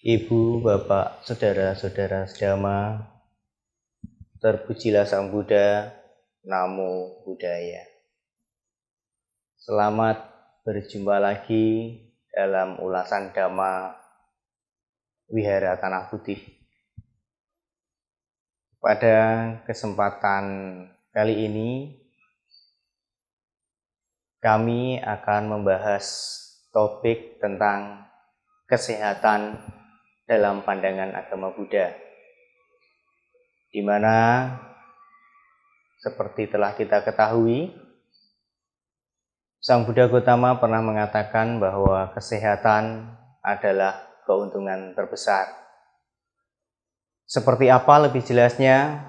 Ibu, Bapak, Saudara-saudara sedama, terpujilah Sang Buddha, Namo Buddhaya. Selamat berjumpa lagi dalam ulasan Dhamma Wihara Tanah Putih. Pada kesempatan kali ini, kami akan membahas topik tentang kesehatan dalam pandangan agama Buddha, di mana seperti telah kita ketahui, Sang Buddha Gautama pernah mengatakan bahwa kesehatan adalah keuntungan terbesar. Seperti apa lebih jelasnya,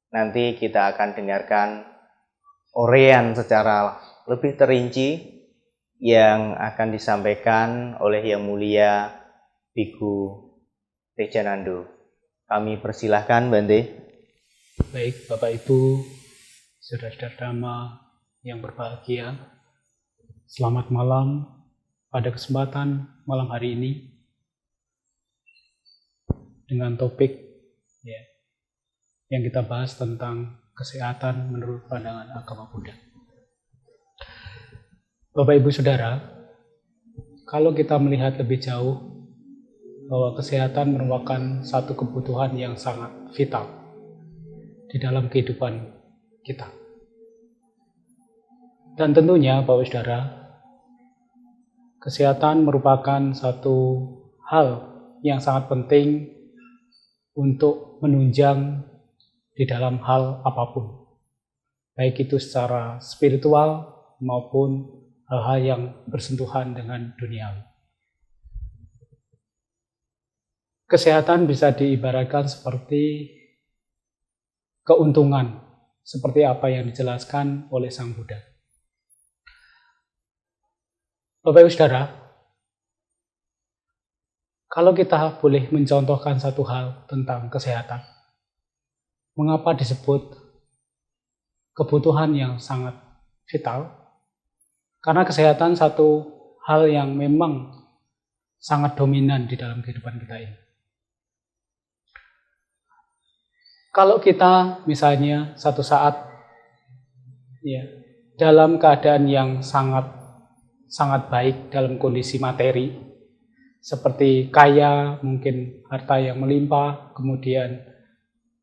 nanti kita akan dengarkan uraian secara lebih terinci yang akan disampaikan oleh Yang Mulia Bhikkhu Tejanando. Kami persilahkan, Bante. Baik, Bapak Ibu, saudara-saudara Dhamma yang berbahagia, selamat malam pada kesempatan malam hari ini dengan topik yang kita bahas tentang kesehatan menurut pandangan agama Buddha. Bapak Ibu Saudara, kalau kita melihat lebih jauh bahwa kesehatan merupakan satu kebutuhan yang sangat vital di dalam kehidupan kita. Dan tentunya Bapak Saudara, kesehatan merupakan satu hal yang sangat penting untuk menunjang di dalam hal apapun, baik itu secara spiritual maupun hal-hal yang bersentuhan dengan duniawi. Kesehatan bisa diibaratkan seperti keuntungan, seperti apa yang dijelaskan oleh Sang Buddha. Bapak Ibu Saudara, kalau kita boleh mencontohkan satu hal tentang kesehatan, mengapa disebut kebutuhan yang sangat vital? Karena kesehatan satu hal yang memang sangat dominan di dalam kehidupan kita ini. Kalau kita misalnya satu saat dalam keadaan yang sangat baik dalam kondisi materi, seperti kaya, mungkin harta yang melimpah, kemudian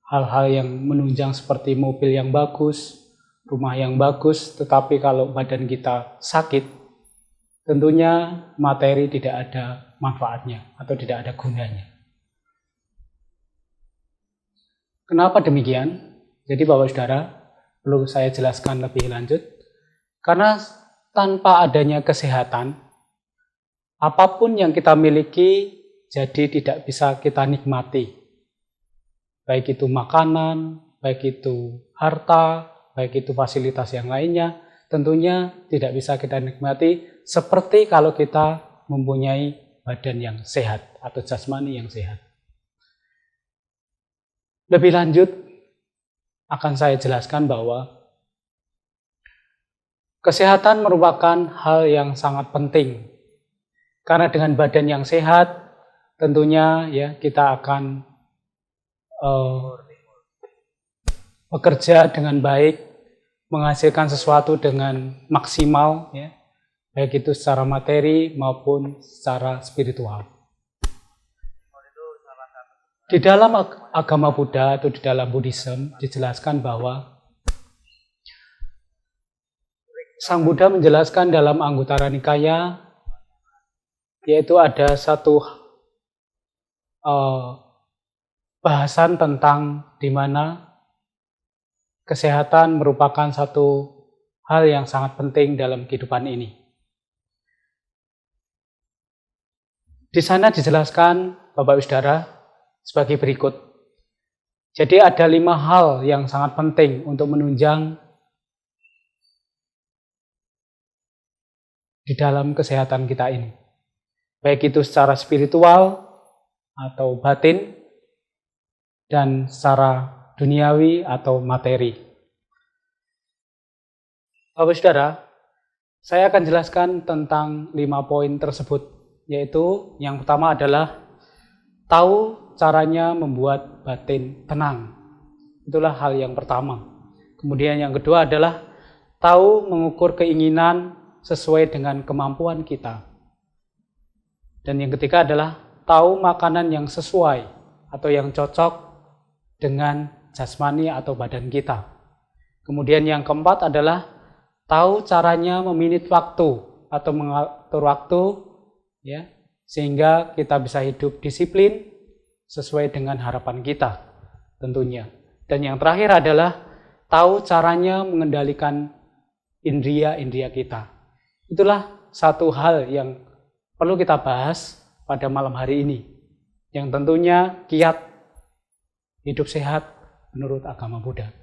hal-hal yang menunjang seperti mobil yang bagus, rumah yang bagus, tetapi kalau badan kita sakit, tentunya materi tidak ada manfaatnya atau tidak ada gunanya. Kenapa demikian? Jadi Bapak Saudara, perlu saya jelaskan lebih lanjut. Karena tanpa adanya kesehatan, apapun yang kita miliki jadi tidak bisa kita nikmati. Baik itu makanan, baik itu harta, baik itu fasilitas yang lainnya, tentunya tidak bisa kita nikmati seperti kalau kita mempunyai badan yang sehat atau jasmani yang sehat. Lebih lanjut, akan saya jelaskan bahwa kesehatan merupakan hal yang sangat penting. Karena dengan badan yang sehat, tentunya kita akan bekerja dengan baik, menghasilkan sesuatu dengan maksimal, baik itu secara materi maupun secara spiritual. Di dalam agama Buddha atau di dalam Buddhism dijelaskan bahwa Sang Buddha menjelaskan dalam Anguttara Nikaya, yaitu ada satu bahasan tentang di mana kesehatan merupakan satu hal yang sangat penting dalam kehidupan ini. Di sana dijelaskan, Bapak Ibu Saudara, sebagai berikut. Jadi ada 5 hal yang sangat penting untuk menunjang di dalam kesehatan kita ini. Baik itu secara spiritual atau batin, dan secara duniawi atau materi. Bapak Saudara, saya akan jelaskan tentang 5 poin tersebut, yaitu yang pertama adalah tahu caranya membuat batin tenang. Itulah hal yang pertama. Kemudian yang kedua adalah tahu mengukur keinginan sesuai dengan kemampuan kita. Dan yang ketiga adalah tahu makanan yang sesuai atau yang cocok dengan jasmani atau badan kita. Kemudian yang keempat adalah tahu caranya meminit waktu atau mengatur waktu, ya, sehingga kita bisa hidup disiplin sesuai dengan harapan kita tentunya. Dan yang terakhir adalah tahu caranya mengendalikan indria-indria kita. Itulah satu hal yang perlu kita bahas pada malam hari ini, yang tentunya kiat hidup sehat menurut agama Buddha.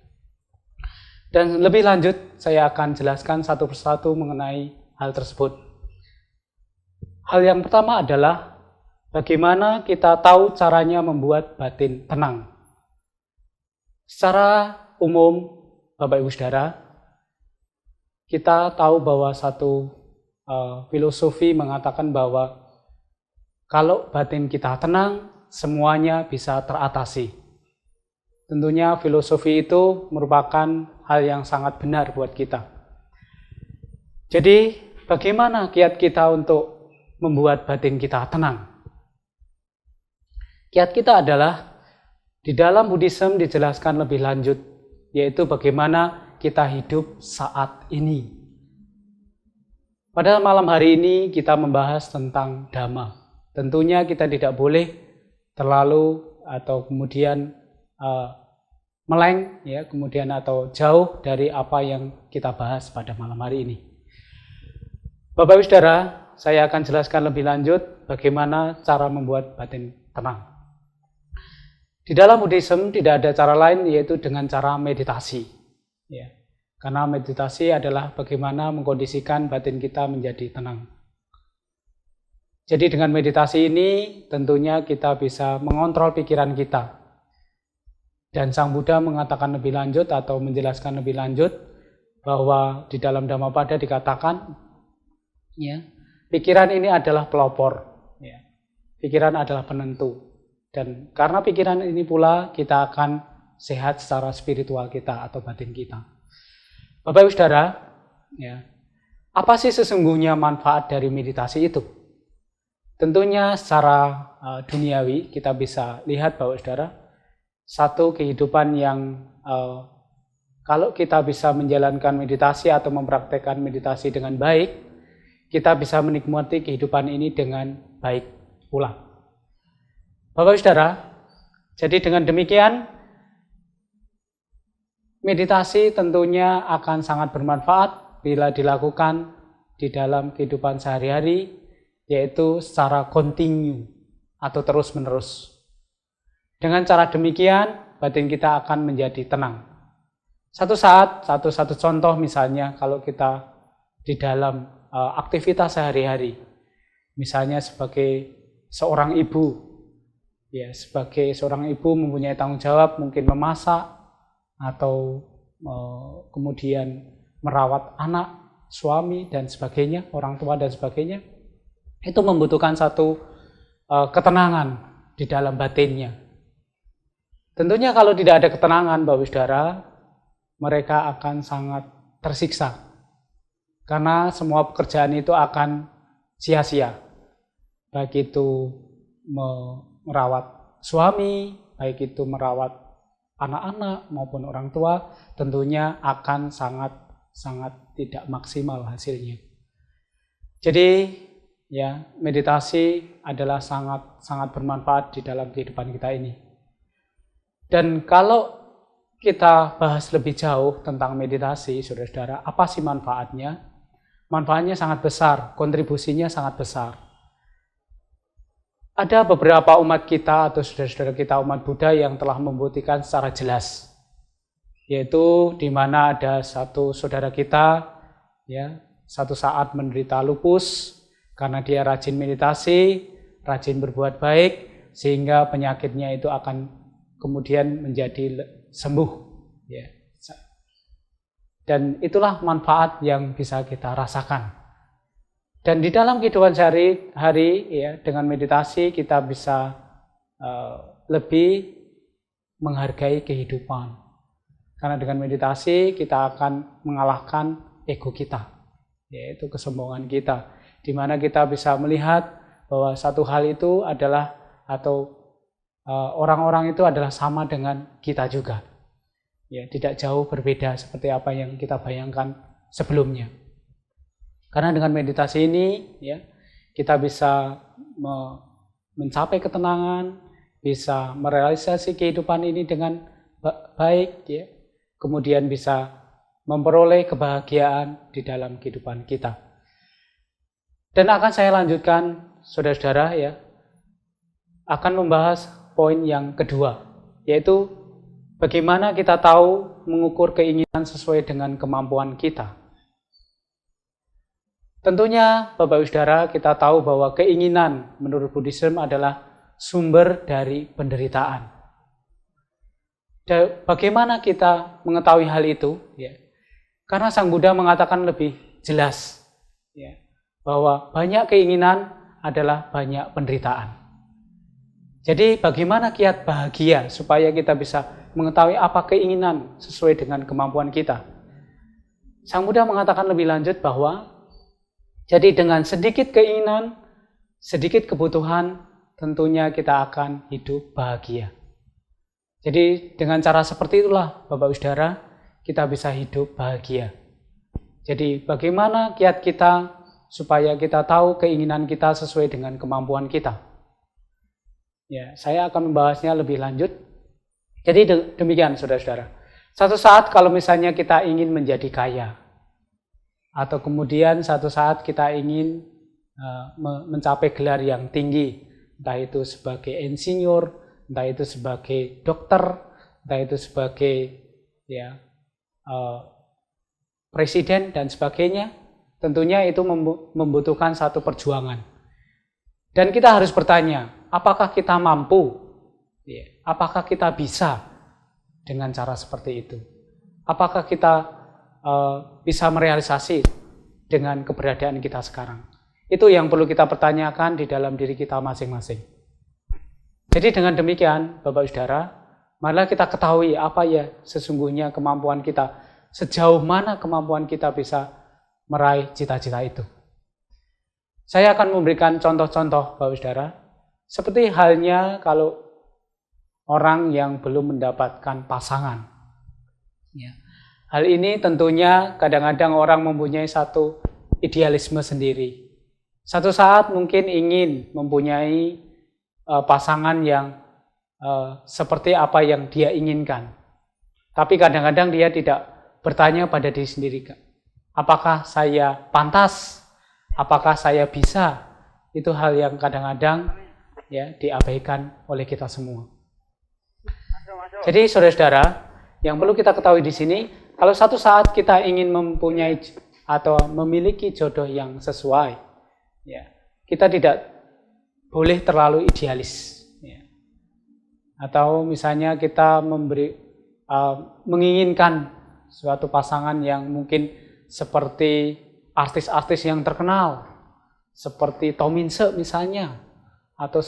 Dan lebih lanjut, saya akan jelaskan satu persatu mengenai hal tersebut. Hal yang pertama adalah bagaimana kita tahu caranya membuat batin tenang. Secara umum, Bapak Ibu Saudara, kita tahu bahwa satu filosofi mengatakan bahwa kalau batin kita tenang, semuanya bisa teratasi. Tentunya filosofi itu merupakan hal yang sangat benar buat kita. Jadi, bagaimana kiat kita untuk membuat batin kita tenang? Kiat kita adalah, di dalam Buddhism dijelaskan lebih lanjut, yaitu bagaimana kita hidup saat ini. Pada malam hari ini kita membahas tentang Dhamma. Tentunya kita tidak boleh terlalu atau kemudian meleng, ya, kemudian atau jauh dari apa yang kita bahas pada malam hari ini. Bapak Ibu Saudara, saya akan jelaskan lebih lanjut bagaimana cara membuat batin tenang. Di dalam Buddhism tidak ada cara lain yaitu dengan cara meditasi, ya. Karena meditasi adalah bagaimana mengkondisikan batin kita menjadi tenang. Jadi dengan meditasi ini tentunya kita bisa mengontrol pikiran kita. Dan Sang Buddha mengatakan lebih lanjut atau menjelaskan lebih lanjut bahwa di dalam Dhammapada dikatakan, ya, pikiran ini adalah pelopor, ya. Pikiran adalah penentu. Dan karena pikiran ini pula kita akan sehat secara spiritual kita atau batin kita. Bapak Ibu Saudara, ya, apa sih sesungguhnya manfaat dari meditasi itu? Tentunya secara duniawi kita bisa lihat Bapak Saudara, satu kehidupan yang kalau kita bisa menjalankan meditasi atau mempraktekkan meditasi dengan baik, kita bisa menikmati kehidupan ini dengan baik pula. Bapak Saudara, jadi dengan demikian meditasi tentunya akan sangat bermanfaat bila dilakukan di dalam kehidupan sehari-hari, yaitu secara kontinu atau terus-menerus. Dengan cara demikian, batin kita akan menjadi tenang. Satu contoh misalnya kalau kita di dalam aktivitas sehari-hari, misalnya sebagai seorang ibu, ya, sebagai seorang ibu mempunyai tanggung jawab mungkin memasak atau kemudian merawat anak, suami dan sebagainya, orang tua dan sebagainya, itu membutuhkan satu ketenangan di dalam batinnya. Tentunya kalau tidak ada ketenangan, Bapak Saudara, mereka akan sangat tersiksa. Karena semua pekerjaan itu akan sia-sia. Baik itu merawat suami, baik itu merawat anak-anak maupun orang tua, tentunya akan sangat tidak maksimal hasilnya. Jadi, ya, meditasi adalah sangat bermanfaat di dalam kehidupan kita ini. Dan kalau kita bahas lebih jauh tentang meditasi, saudara-saudara, apa sih manfaatnya? Manfaatnya sangat besar, kontribusinya sangat besar. Ada beberapa umat kita atau saudara-saudara kita umat Buddha yang telah membuktikan secara jelas, yaitu di mana ada satu saudara kita, ya, satu saat menderita lupus karena dia rajin meditasi, rajin berbuat baik, sehingga penyakitnya itu akan kemudian menjadi sembuh, ya. Dan itulah manfaat yang bisa kita rasakan. Dan di dalam kehidupan sehari-hari, ya, dengan meditasi kita bisa lebih menghargai kehidupan. Karena dengan meditasi kita akan mengalahkan ego kita, yaitu kesombongan kita, di mana kita bisa melihat bahwa satu hal itu adalah orang-orang itu adalah sama dengan kita juga. Ya, tidak jauh berbeda seperti apa yang kita bayangkan sebelumnya. Karena dengan meditasi ini ya, kita bisa mencapai ketenangan, bisa merealisasi kehidupan ini dengan baik ya. Kemudian bisa memperoleh kebahagiaan di dalam kehidupan kita. Dan akan saya lanjutkan, saudara-saudara ya, akan membahas poin yang kedua, yaitu bagaimana kita tahu mengukur keinginan sesuai dengan kemampuan kita. Tentunya Bapak Ibu Saudara, kita tahu bahwa keinginan menurut Buddhisme adalah sumber dari penderitaan. Bagaimana kita mengetahui hal itu? Ya. Karena Sang Buddha mengatakan lebih jelas ya, bahwa banyak keinginan adalah banyak penderitaan. Jadi bagaimana kiat bahagia supaya kita bisa mengetahui apa keinginan sesuai dengan kemampuan kita? Sang Buddha mengatakan lebih lanjut bahwa jadi dengan sedikit keinginan, sedikit kebutuhan, tentunya kita akan hidup bahagia. Jadi dengan cara seperti itulah Bapak Ibu Saudara, kita bisa hidup bahagia. Jadi bagaimana kiat kita supaya kita tahu keinginan kita sesuai dengan kemampuan kita? Ya, saya akan membahasnya lebih lanjut. Jadi demikian saudara-saudara. Satu saat kalau misalnya kita ingin menjadi kaya, atau kemudian satu saat kita ingin mencapai gelar yang tinggi, entah itu sebagai insinyur, entah itu sebagai dokter, entah itu sebagai ya presiden dan sebagainya, tentunya itu membutuhkan satu perjuangan. Dan kita harus bertanya, apakah kita mampu? Ya, apakah kita bisa dengan cara seperti itu? Apakah kita bisa merealisasi dengan keberadaan kita sekarang? Itu yang perlu kita pertanyakan di dalam diri kita masing-masing. Jadi dengan demikian, Bapak Ibu Saudara, marilah kita ketahui apa ya sesungguhnya kemampuan kita, sejauh mana kemampuan kita bisa meraih cita-cita itu. Saya akan memberikan contoh-contoh, Bapak Ibu Saudara, seperti halnya kalau orang yang belum mendapatkan pasangan. Ya. Hal ini tentunya kadang-kadang orang mempunyai satu idealisme sendiri. Satu saat mungkin ingin mempunyai pasangan yang seperti apa yang dia inginkan. Tapi kadang-kadang dia tidak bertanya pada diri sendiri, apakah saya pantas? Apakah saya bisa? Itu hal yang kadang-kadang ya diabaikan oleh kita semua. Jadi saudara-saudara, yang perlu kita ketahui di sini, kalau satu saat kita ingin mempunyai atau memiliki jodoh yang sesuai, ya, kita tidak boleh terlalu idealis. Ya. Atau misalnya kita menginginkan suatu pasangan yang mungkin seperti artis-artis yang terkenal, seperti Tom Minse misalnya, atau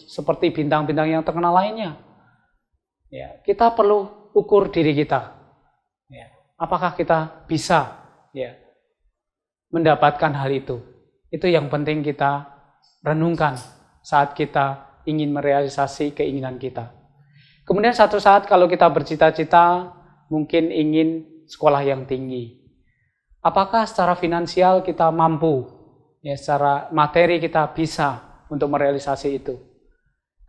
seperti bintang-bintang yang terkenal lainnya. Ya, kita perlu ukur diri kita. Ya, apakah kita bisa ya mendapatkan hal itu? Itu yang penting kita renungkan saat kita ingin merealisasi keinginan kita. Kemudian satu saat kalau kita bercita-cita mungkin ingin sekolah yang tinggi. Apakah secara finansial kita mampu? Ya, secara materi kita bisa untuk merealisasi itu.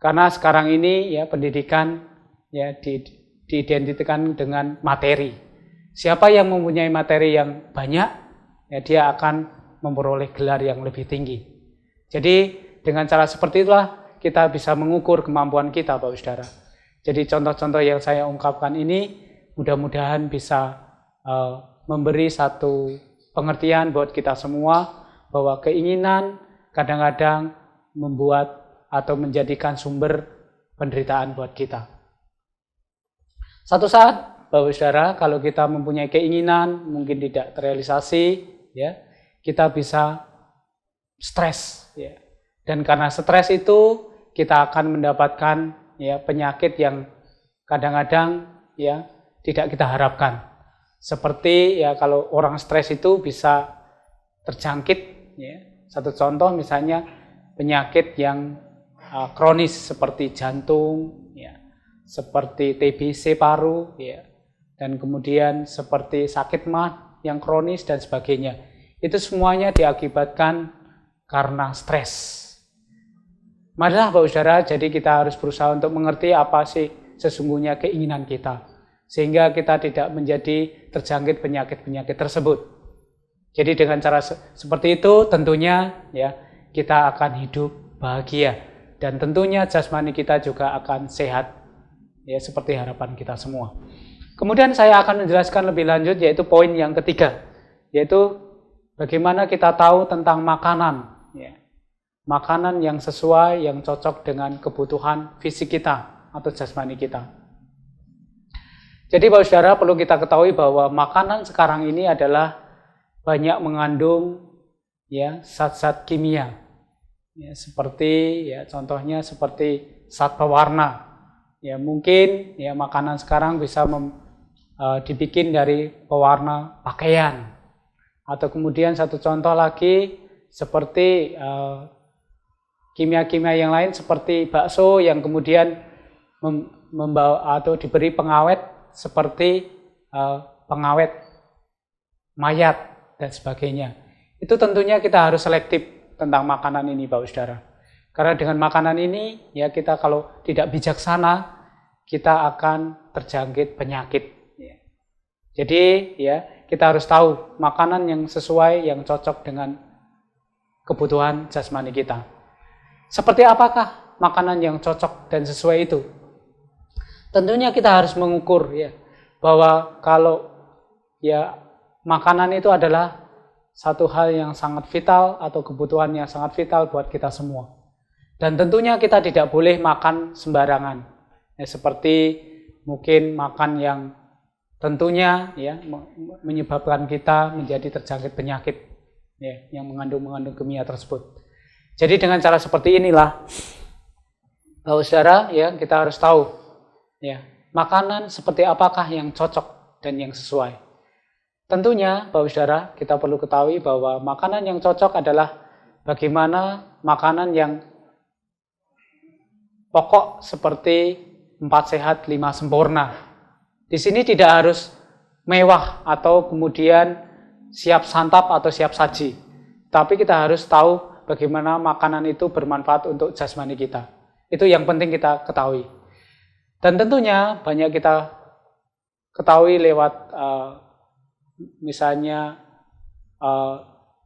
Karena sekarang ini ya pendidikan ya diidentikan dengan materi. Siapa yang mempunyai materi yang banyak, ya dia akan memperoleh gelar yang lebih tinggi. Jadi dengan cara seperti itulah kita bisa mengukur kemampuan kita, Bapak Saudara. Jadi contoh-contoh yang saya ungkapkan ini mudah-mudahan bisa memberi satu pengertian buat kita semua bahwa keinginan kadang-kadang membuat atau menjadikan sumber penderitaan buat kita. Satu saat, Bapak Saudara, kalau kita mempunyai keinginan mungkin tidak terrealisasi, ya, kita bisa stres, ya. Dan karena stres itu kita akan mendapatkan ya penyakit yang kadang-kadang ya tidak kita harapkan. Seperti ya kalau orang stres itu bisa terjangkit ya. Satu contoh misalnya penyakit yang kronis seperti jantung ya, seperti TBC paru ya, dan kemudian seperti sakit mah yang kronis dan sebagainya. Itu semuanya diakibatkan karena stres. Marilah Bapak Saudara, jadi kita harus berusaha untuk mengerti apa sih sesungguhnya keinginan kita, sehingga kita tidak menjadi terjangkit penyakit-penyakit tersebut. Jadi dengan cara seperti itu tentunya ya kita akan hidup bahagia, dan tentunya jasmani kita juga akan sehat ya seperti harapan kita semua. Kemudian saya akan menjelaskan lebih lanjut, yaitu poin yang ketiga, yaitu bagaimana kita tahu tentang makanan ya. Makanan yang sesuai, yang cocok dengan kebutuhan fisik kita atau jasmani kita. Jadi Bapak Saudara, perlu kita ketahui bahwa makanan sekarang ini adalah banyak mengandung ya zat-zat kimia. Ya, seperti ya contohnya seperti zat pewarna. Ya mungkin ya makanan sekarang bisa dibikin dari pewarna pakaian. Atau kemudian satu contoh lagi seperti kimia-kimia yang lain seperti bakso yang kemudian membawa atau diberi pengawet seperti pengawet mayat dan sebagainya. Itu tentunya kita harus selektif tentang makanan ini Bapak Saudara. Karena dengan makanan ini ya kita kalau tidak bijaksana kita akan terjangkit penyakit. Jadi ya kita harus tahu makanan yang sesuai, yang cocok dengan kebutuhan jasmani kita. Seperti apakah makanan yang cocok dan sesuai itu? Tentunya kita harus mengukur ya bahwa kalau ya makanan itu adalah satu hal yang sangat vital atau kebutuhan yang sangat vital buat kita semua. Dan tentunya kita tidak boleh makan sembarangan. Ya, seperti mungkin makan yang tentunya ya menyebabkan kita menjadi terjangkit penyakit ya yang mengandung kimia tersebut. Jadi dengan cara seperti inilah Bapak Saudara ya kita harus tahu ya makanan seperti apakah yang cocok dan yang sesuai. Tentunya Bapak Saudara kita perlu ketahui bahwa makanan yang cocok adalah bagaimana makanan yang pokok seperti 4 sehat 5 sempurna. Di sini tidak harus mewah atau kemudian siap santap atau siap saji. Tapi kita harus tahu bagaimana makanan itu bermanfaat untuk jasmani kita. Itu yang penting kita ketahui. Dan tentunya banyak kita ketahui lewat misalnya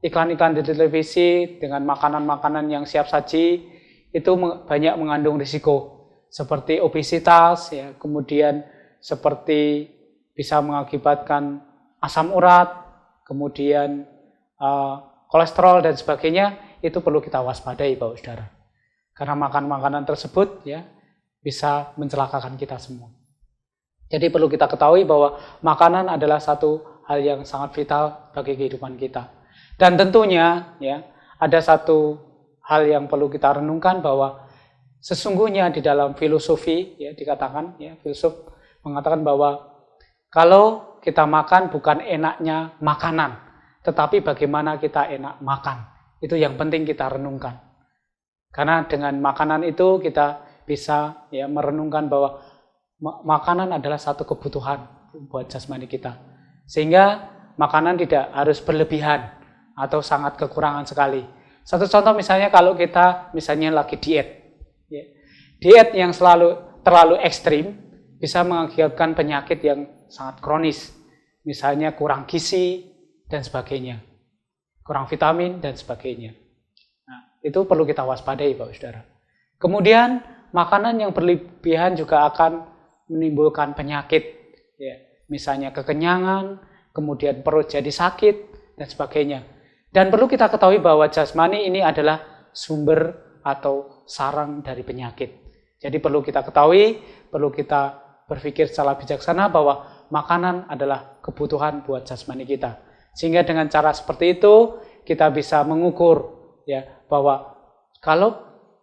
iklan-iklan di televisi dengan makanan-makanan yang siap saji itu banyak mengandung risiko seperti obesitas, ya, kemudian seperti bisa mengakibatkan asam urat, kemudian kolesterol dan sebagainya. Itu perlu kita waspadai Bapak Saudara. Karena makanan-makanan tersebut ya bisa mencelakakan kita semua. Jadi perlu kita ketahui bahwa makanan adalah satu hal yang sangat vital bagi kehidupan kita. Dan tentunya ya ada satu hal yang perlu kita renungkan bahwa sesungguhnya di dalam filosofi ya dikatakan ya filsuf mengatakan bahwa kalau kita makan bukan enaknya makanan, tetapi bagaimana kita enak makan. Itu yang penting kita renungkan. Karena dengan makanan itu kita bisa ya merenungkan bahwa makanan adalah satu kebutuhan buat jasmani kita. Sehingga makanan tidak harus berlebihan atau sangat kekurangan sekali. Satu contoh misalnya kalau kita misalnya lagi diet. Ya. Diet yang terlalu ekstrim bisa mengakibatkan penyakit yang sangat kronis. Misalnya kurang gizi dan sebagainya. Kurang vitamin dan sebagainya. Nah, itu perlu kita waspadai Bapak Saudara. Kemudian makanan yang berlebihan juga akan menimbulkan penyakit, ya, misalnya kekenyangan, kemudian perut jadi sakit dan sebagainya. Dan perlu kita ketahui bahwa jasmani ini adalah sumber atau sarang dari penyakit. Jadi perlu kita ketahui, perlu kita berpikir secara bijaksana bahwa makanan adalah kebutuhan buat jasmani kita. Sehingga dengan cara seperti itu kita bisa mengukur ya bahwa kalau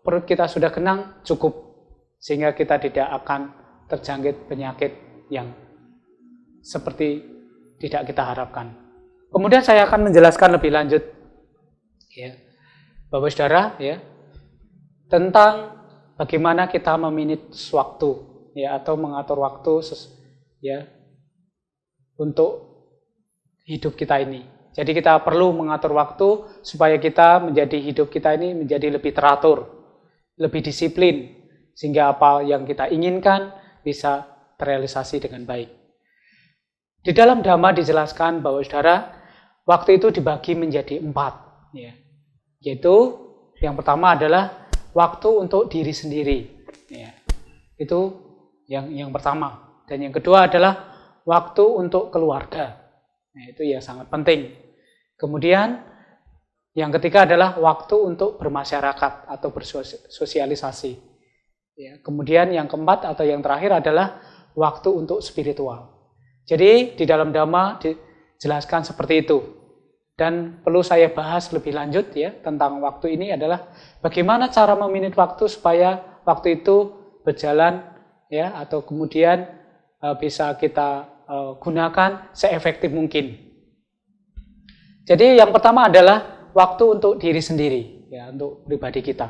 perut kita sudah kenyang, cukup. Sehingga kita tidak akan terjangkit penyakit yang seperti tidak kita harapkan. Kemudian saya akan menjelaskan lebih lanjut, ya, Bapak Saudara, ya, tentang bagaimana kita memanage waktu, ya, atau mengatur waktu, ya, untuk hidup kita ini. Jadi kita perlu mengatur waktu supaya kita hidup kita ini menjadi lebih teratur, lebih disiplin, sehingga apa yang kita inginkan bisa terrealisasi dengan baik. Di dalam Dhamma dijelaskan bahwa saudara, waktu itu dibagi menjadi 4, ya. Yaitu yang pertama adalah waktu untuk diri sendiri, ya. Itu yang pertama. Dan yang kedua adalah waktu untuk keluarga. Nah, itu ya sangat penting. Kemudian yang ketiga adalah waktu untuk bermasyarakat atau bersosialisasi. Ya, kemudian yang keempat atau yang terakhir adalah waktu untuk spiritual. Jadi di dalam Dhamma dijelaskan seperti itu. Dan perlu saya bahas lebih lanjut, ya, tentang waktu ini adalah bagaimana cara memanage waktu supaya waktu itu berjalan, ya, atau kemudian bisa kita gunakan seefektif mungkin. Jadi yang pertama adalah waktu untuk diri sendiri, ya, untuk pribadi kita.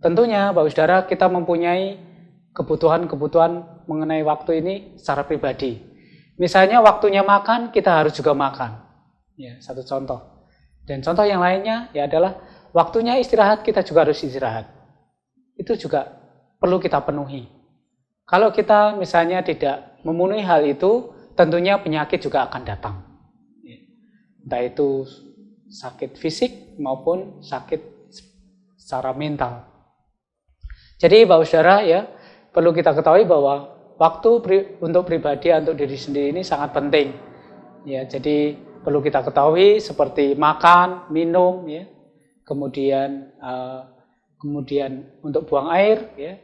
Tentunya Bapak Saudara, kita mempunyai kebutuhan-kebutuhan mengenai waktu ini secara pribadi. Misalnya waktunya makan, kita harus juga makan. Ya, satu contoh. Dan contoh yang lainnya ya adalah waktunya istirahat, kita juga harus istirahat. Itu juga perlu kita penuhi. Kalau kita misalnya tidak memenuhi hal itu, tentunya penyakit juga akan datang. Entah itu sakit fisik maupun sakit secara mental. Jadi Bapak Saudara, ya, perlu kita ketahui bahwa waktu untuk pribadi, untuk diri sendiri ini sangat penting. Ya, jadi perlu kita ketahui seperti makan, minum, ya, kemudian untuk buang air, ya,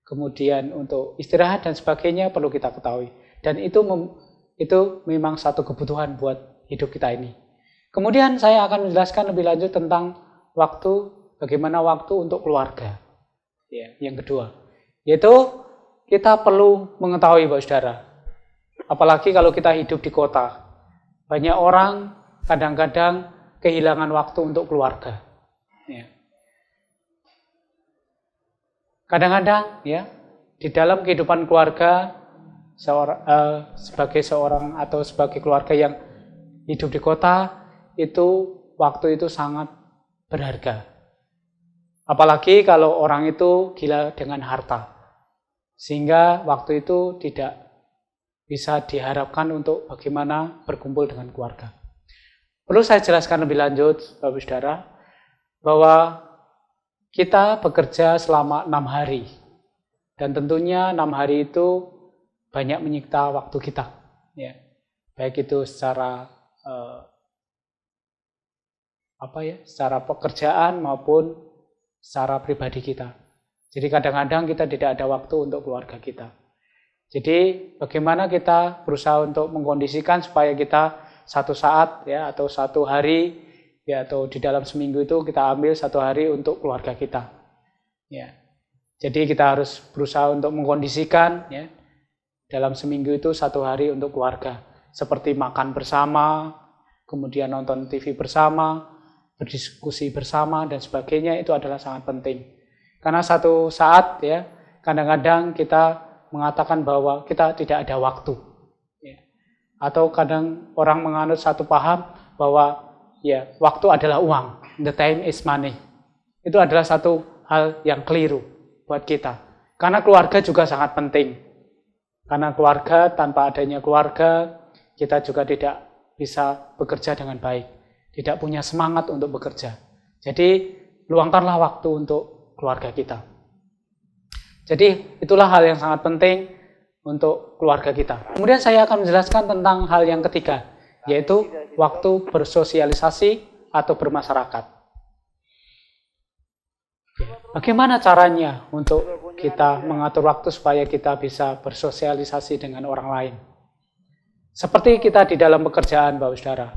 kemudian untuk istirahat dan sebagainya perlu kita ketahui. Dan itu memang satu kebutuhan buat hidup kita ini. Kemudian saya akan menjelaskan lebih lanjut tentang bagaimana waktu untuk keluarga. Ya, yang kedua, yaitu kita perlu mengetahui Bapak Saudara, apalagi kalau kita hidup di kota. Banyak orang kadang-kadang kehilangan waktu untuk keluarga. Ya. Kadang-kadang, ya, di dalam kehidupan keluarga, sebagai seorang atau sebagai keluarga yang hidup di kota, itu waktu itu sangat berharga. Apalagi kalau orang itu gila dengan harta, sehingga waktu itu tidak bisa diharapkan untuk bagaimana berkumpul dengan keluarga. Perlu saya jelaskan lebih lanjut, Bapak Saudara, bahwa kita bekerja selama 6 hari. Dan tentunya 6 hari itu banyak menyita waktu kita. Ya. Baik itu secara secara pekerjaan maupun secara pribadi kita. Jadi kadang-kadang kita tidak ada waktu untuk keluarga kita. Jadi bagaimana kita berusaha untuk mengkondisikan supaya kita satu saat, ya, atau satu hari, ya, atau di dalam seminggu itu kita ambil satu hari untuk keluarga kita. Ya. Jadi kita harus berusaha untuk mengkondisikan, ya, dalam seminggu itu satu hari untuk keluarga. Seperti makan bersama, kemudian nonton TV bersama, berdiskusi bersama dan sebagainya, itu adalah sangat penting. Karena satu saat, ya, kadang-kadang kita mengatakan bahwa kita tidak ada waktu, ya. Atau kadang orang menganut satu paham bahwa, ya, waktu adalah uang, the time is money. Itu adalah satu hal yang keliru buat kita. Karena keluarga juga sangat penting. Karena keluarga, tanpa adanya keluarga, kita juga tidak bisa bekerja dengan baik, tidak punya semangat untuk bekerja. Jadi luangkanlah waktu untuk keluarga kita. Jadi itulah hal yang sangat penting untuk keluarga kita. Kemudian saya akan menjelaskan tentang hal yang ketiga, yaitu waktu bersosialisasi atau bermasyarakat. Bagaimana caranya untuk kita mengatur waktu supaya kita bisa bersosialisasi dengan orang lain? Seperti kita di dalam pekerjaan, Bapak Saudara.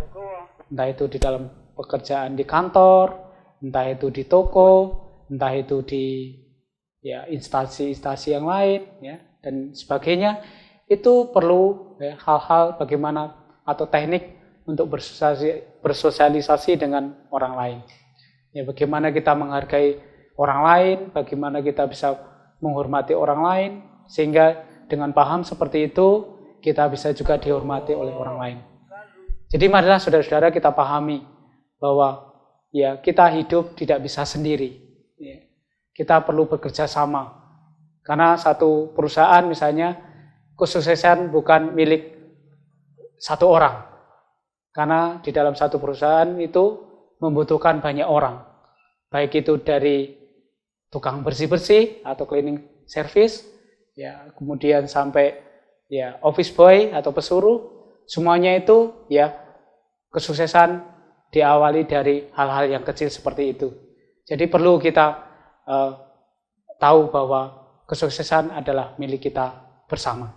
Entah itu di dalam pekerjaan di kantor, entah itu di toko, entah itu di instansi-instansi yang lain dan sebagainya. Itu perlu hal-hal bagaimana atau teknik untuk bersosialisasi dengan orang lain. Bagaimana kita menghargai orang lain, bagaimana kita bisa menghormati orang lain, sehingga dengan paham seperti itu kita bisa juga dihormati oleh orang lain. Jadi marilah saudara-saudara kita pahami bahwa kita hidup tidak bisa sendiri. Kita perlu bekerja sama. Karena satu perusahaan misalnya kesuksesan bukan milik satu orang. Karena di dalam satu perusahaan itu membutuhkan banyak orang. Baik itu dari tukang bersih-bersih atau cleaning service, kemudian sampai office boy atau pesuruh, semuanya itu kesuksesan diawali dari hal-hal yang kecil seperti itu. Jadi perlu kita tahu bahwa kesuksesan adalah milik kita bersama.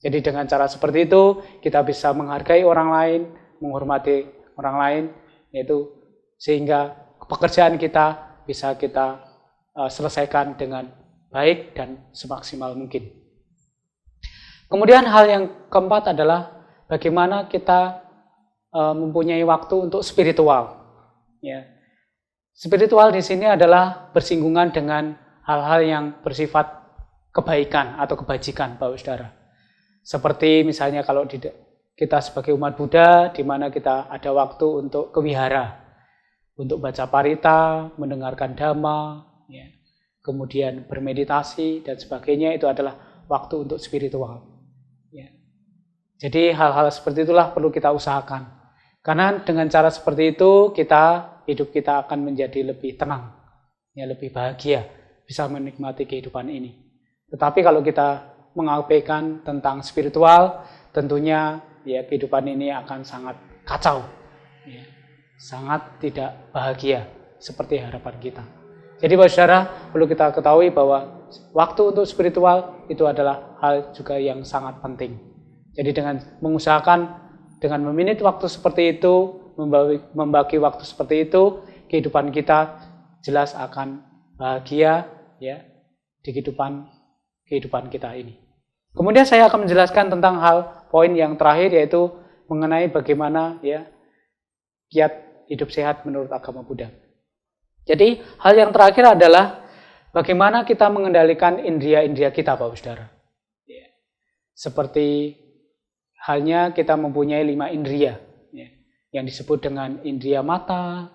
Jadi dengan cara seperti itu kita bisa menghargai orang lain, menghormati orang lain, yaitu sehingga pekerjaan kita bisa kita selesaikan dengan baik dan semaksimal mungkin. Kemudian hal yang keempat adalah bagaimana kita mempunyai waktu untuk spiritual. Spiritual di sini adalah bersinggungan dengan hal-hal yang bersifat kebaikan atau kebajikan, Bapak Saudara. Seperti misalnya kalau kita sebagai umat Buddha, di mana kita ada waktu untuk ke wihara, untuk baca parita, mendengarkan dhamma, kemudian bermeditasi dan sebagainya, itu adalah waktu untuk spiritual. Jadi hal-hal seperti itulah perlu kita usahakan. Karena dengan cara seperti itu hidup kita akan menjadi lebih tenang, lebih bahagia, bisa menikmati kehidupan ini. Tetapi kalau kita mengabaikan tentang spiritual, tentunya kehidupan ini akan sangat kacau, sangat tidak bahagia seperti harapan kita. Jadi Bapak Saudara, perlu kita ketahui bahwa waktu untuk spiritual itu adalah hal juga yang sangat penting. Jadi dengan mengusahakan, dengan meminit waktu seperti itu, membagi waktu seperti itu, kehidupan kita jelas akan bahagia di kehidupan kita ini. Kemudian saya akan menjelaskan tentang poin yang terakhir, yaitu mengenai bagaimana kiat hidup sehat menurut agama Buddha. Jadi hal yang terakhir adalah bagaimana kita mengendalikan indria-indria kita, Bapak Saudara. Seperti halnya kita mempunyai 5 indria yang disebut dengan indria mata,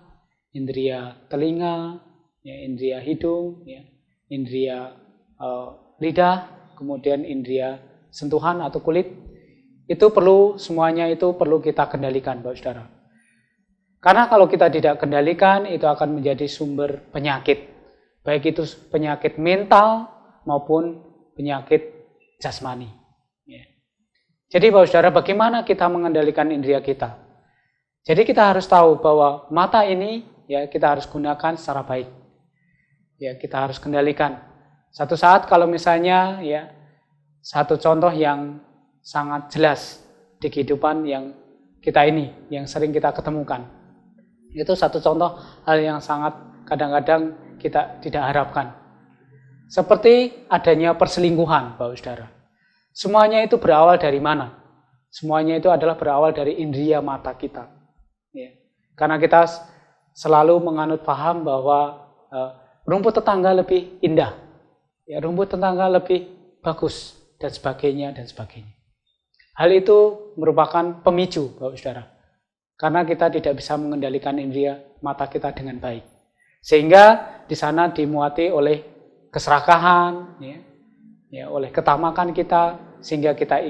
indria telinga, indria hidung, indria lidah, kemudian indria sentuhan atau kulit. Itu semuanya itu perlu kita kendalikan, Bapak Saudara. Karena kalau kita tidak kendalikan, itu akan menjadi sumber penyakit. Baik itu penyakit mental maupun penyakit jasmani. Jadi Bapak Saudara, bagaimana kita mengendalikan indria kita? Jadi kita harus tahu bahwa mata ini kita harus gunakan secara baik. Kita harus kendalikan. Satu saat kalau misalnya satu contoh yang sangat jelas di kehidupan yang kita ini, yang sering kita ketemukan. Itu satu contoh hal yang sangat kadang-kadang kita tidak harapkan. Seperti adanya perselingkuhan, Bapak Saudara. Semuanya itu berawal dari mana? Semuanya itu adalah berawal dari indria mata kita. Karena kita selalu menganut paham bahwa rumput tetangga lebih indah, rumput tetangga lebih bagus, dan sebagainya, dan sebagainya. Hal itu merupakan pemicu, Bapak Saudara. Karena kita tidak bisa mengendalikan indria mata kita dengan baik. Sehingga di sana dimuati oleh keserakahan, oleh ketamakan kita, sehingga kita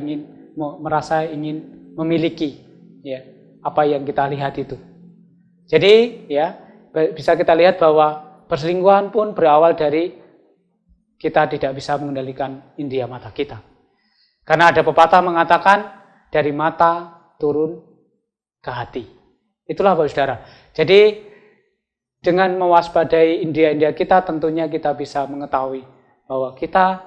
merasa ingin memiliki apa yang kita lihat itu. Jadi bisa kita lihat bahwa perselingkuhan pun berawal dari kita tidak bisa mengendalikan indria mata kita. Karena ada pepatah mengatakan dari mata turun ke hati. Itulah Bapak Saudara. Jadi dengan mewaspadai indria-indria kita, tentunya kita bisa mengetahui bahwa kita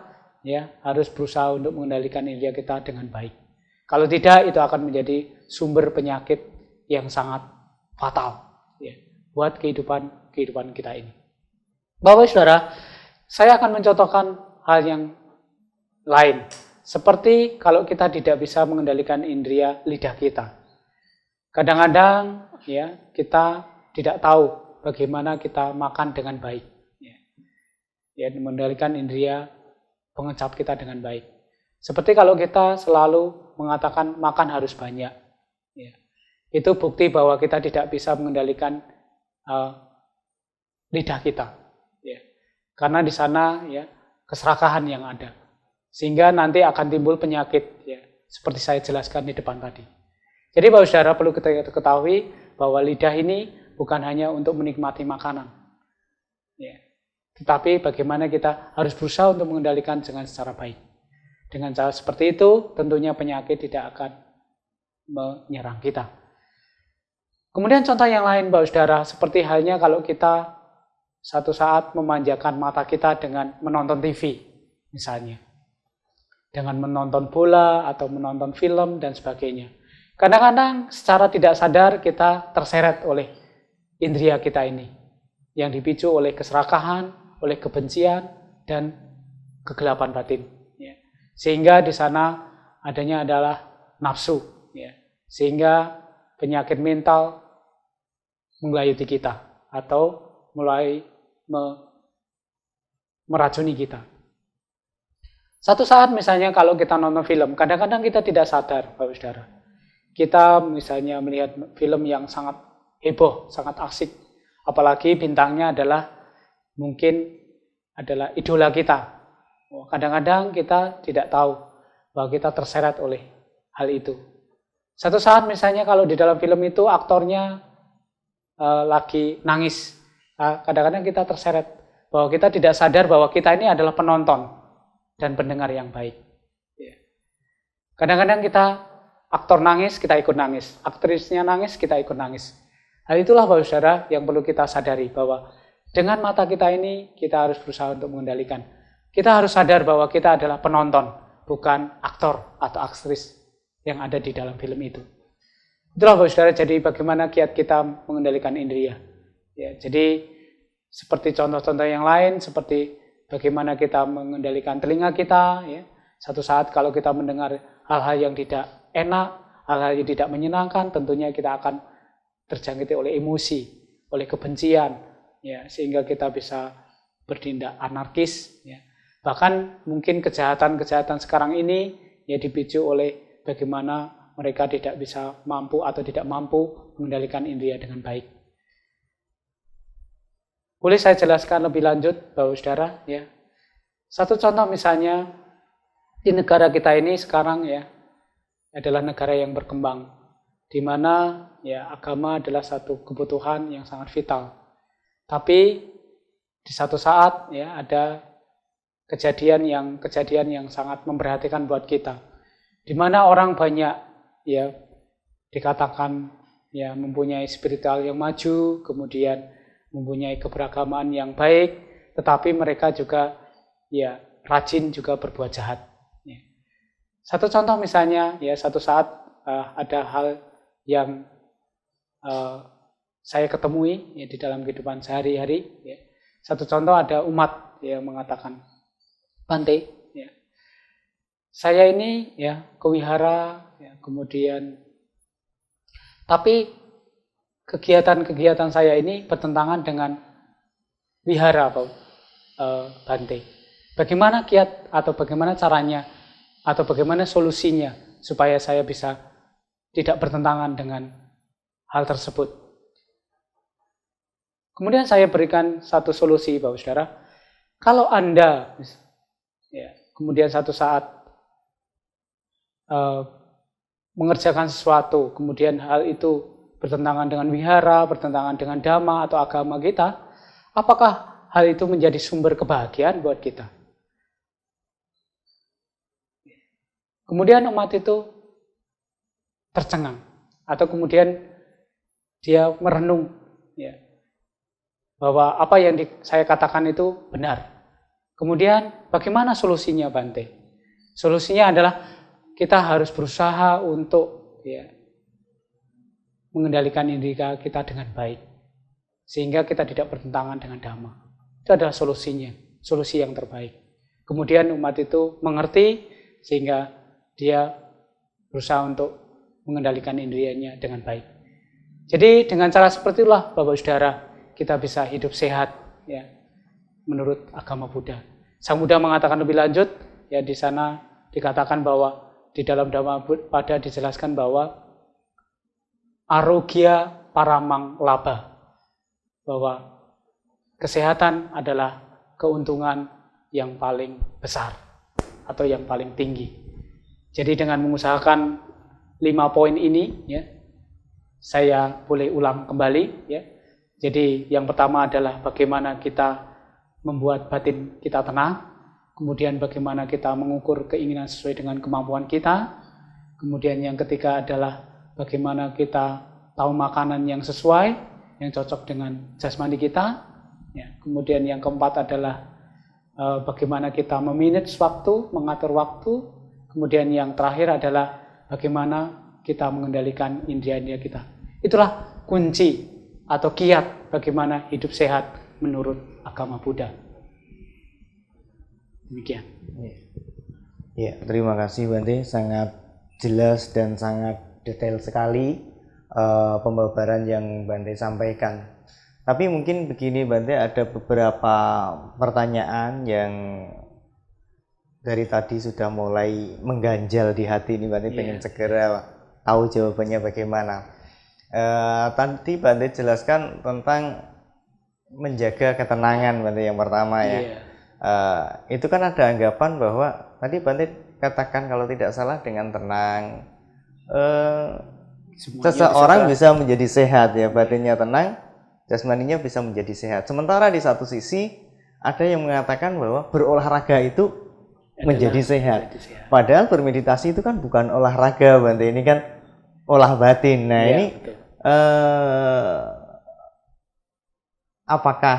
harus berusaha untuk mengendalikan indria kita dengan baik. Kalau tidak, itu akan menjadi sumber penyakit yang sangat fatal buat kehidupan kita ini. Bapak Saudara, saya akan mencontohkan hal yang lain. Seperti kalau kita tidak bisa mengendalikan indera lidah kita. Kadang-kadang ya kita tidak tahu bagaimana kita makan dengan baik. Ya, mengendalikan indera pengecap kita dengan baik. Seperti kalau kita selalu mengatakan makan harus banyak. Ya, itu bukti bahwa kita tidak bisa mengendalikan lidah kita. Ya, karena di sana ya keserakahan yang ada. Sehingga nanti akan timbul penyakit, ya, seperti saya jelaskan di depan tadi. Jadi Bapak Saudara perlu kita ketahui bahwa lidah ini bukan hanya untuk menikmati makanan, ya, tetapi bagaimana kita harus berusaha untuk mengendalikan dengan secara baik. Dengan cara seperti itu, tentunya penyakit tidak akan menyerang kita. Kemudian contoh yang lain Bapak Saudara, seperti halnya kalau kita satu saat memanjakan mata kita dengan menonton TV, misalnya. Dengan menonton bola atau menonton film dan sebagainya. Kadang-kadang secara tidak sadar kita terseret oleh indera kita ini yang dipicu oleh keserakahan, oleh kebencian dan kegelapan batin. Ya. Sehingga di sana adanya adalah nafsu, ya. Sehingga penyakit mental menggelayuti kita atau mulai meracuni kita. Satu saat misalnya kalau kita nonton film, kadang-kadang kita tidak sadar, Bapak Saudara. Kita misalnya melihat film yang sangat heboh, sangat asik. Apalagi bintangnya adalah mungkin adalah idola kita. Kadang-kadang kita tidak tahu bahwa kita terseret oleh hal itu. Satu saat misalnya kalau di dalam film itu aktornya lagi nangis. Kadang-kadang kita terseret bahwa kita tidak sadar bahwa kita ini adalah penonton dan pendengar yang baik. Kadang-kadang kita aktor nangis, kita ikut nangis. Aktrisnya nangis, kita ikut nangis. Hal itulah Bapak Saudara yang perlu kita sadari bahwa dengan mata kita ini kita harus berusaha untuk mengendalikan. Kita harus sadar bahwa kita adalah penonton, bukan aktor atau aktris yang ada di dalam film itu. Itulah Bapak Saudara, jadi bagaimana kiat kita mengendalikan indera. Ya, jadi seperti contoh-contoh yang lain, seperti bagaimana kita mengendalikan telinga kita, ya. Satu saat kalau kita mendengar hal-hal yang tidak enak, hal-hal yang tidak menyenangkan, tentunya kita akan terjangkiti oleh emosi, oleh kebencian, ya, sehingga kita bisa bertindak anarkis. Ya. Bahkan mungkin kejahatan-kejahatan sekarang ini ya dipicu oleh bagaimana mereka tidak bisa mampu atau tidak mampu mengendalikan indera dengan baik. Boleh saya jelaskan lebih lanjut, Bapak Saudara, ya. Satu contoh misalnya di negara kita ini sekarang ya adalah negara yang berkembang, di mana ya agama adalah satu kebutuhan yang sangat vital. Tapi di satu saat ya ada kejadian yang sangat memperhatikan buat kita, di mana orang banyak ya dikatakan ya mempunyai spiritual yang maju, kemudian mempunyai keberagaman yang baik, tetapi mereka juga ya rajin juga berbuat jahat. Ya. Satu contoh misalnya ya satu saat ada hal yang saya ketemui ya di dalam kehidupan sehari-hari. Ya. Satu contoh ada umat yang mengatakan, Bante, ya, saya ini ya ke wihara, ya, kemudian tapi kegiatan-kegiatan saya ini bertentangan dengan wihara, Bante. Bagaimana kiat atau bagaimana caranya atau bagaimana solusinya supaya saya bisa tidak bertentangan dengan hal tersebut? Kemudian saya berikan satu solusi, Bapak Saudara. Kalau Anda ya, kemudian satu saat mengerjakan sesuatu, kemudian hal itu bertentangan dengan wihara, bertentangan dengan dhamma atau agama kita, apakah hal itu menjadi sumber kebahagiaan buat kita? Kemudian umat itu tercengang, atau kemudian dia merenung, ya, bahwa apa yang saya katakan itu benar. Kemudian bagaimana solusinya, Bante? Solusinya adalah kita harus berusaha untuk ya, mengendalikan indera kita dengan baik, sehingga kita tidak bertentangan dengan dhamma. itu adalah solusinya, solusi yang terbaik. Kemudian umat itu mengerti sehingga dia berusaha untuk mengendalikan indrianya dengan baik. Jadi dengan cara seperti itulah Bapak Saudara kita bisa hidup sehat ya menurut agama Buddha. Sang Buddha mengatakan lebih lanjut ya di sana dikatakan bahwa di dalam Dhammapada dijelaskan bahwa arogya paramang laba, bahwa kesehatan adalah keuntungan yang paling besar atau yang paling tinggi. Jadi dengan mengusahakan 5 poin ini ya, saya boleh ulang kembali ya. Jadi yang pertama adalah bagaimana kita membuat batin kita tenang, kemudian bagaimana kita mengukur keinginan sesuai dengan kemampuan kita, kemudian yang ketiga adalah bagaimana kita tahu makanan yang sesuai, yang cocok dengan jasmani kita, ya. Kemudian yang keempat adalah bagaimana kita memanage waktu, mengatur waktu, kemudian yang terakhir adalah bagaimana kita mengendalikan indria-indria kita. Itulah kunci atau kiat bagaimana hidup sehat menurut agama Buddha. Demikian. Ya, terima kasih Bante, sangat jelas dan sangat detail sekali pembabaran yang Bante sampaikan. Tapi mungkin begini Bante, ada beberapa pertanyaan yang dari tadi sudah mulai mengganjal di hati ini Bante, pengen segera tahu jawabannya bagaimana. Tadi Bante jelaskan tentang menjaga ketenangan Bante yang pertama ya. Itu kan ada anggapan bahwa tadi Bante katakan kalau tidak salah dengan tenang seseorang bisa menjadi sehat ya, batinnya tenang, jasmaninya bisa menjadi sehat. Sementara di satu sisi ada yang mengatakan bahwa berolahraga itu menjadi sehat. Padahal bermeditasi itu kan bukan olahraga Bante, ini kan olah batin. Nah ini apakah